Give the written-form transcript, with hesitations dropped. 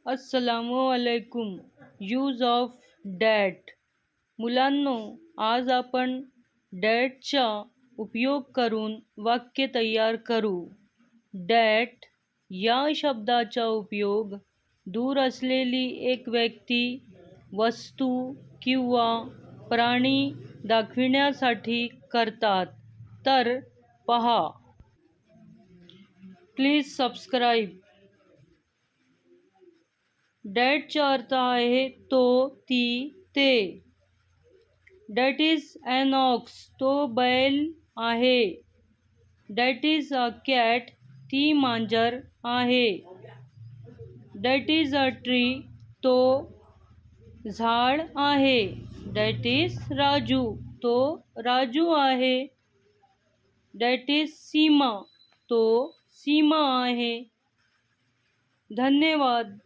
अस्सलामुअलैकुम. Use of that. मुलांनो, आज आपण डॅटचा उपयोग करून वाक्य तयार करू. डॅट या शब्दाचा उपयोग दूर असलेली एक व्यक्ती, वस्तू किंवा प्राणी दाखविण्यासाठी करतात. तर पहा. Please subscribe. डॅटचा अर्थ आहे तो, ती, ते. That is an ox. तो बैल आहे. That is a cat. ती मांजर आहे. That is a tree. तो झाड आहे. That is Raju. तो राजू आहे. That is Seema. तो सीमा आहे. धन्यवाद.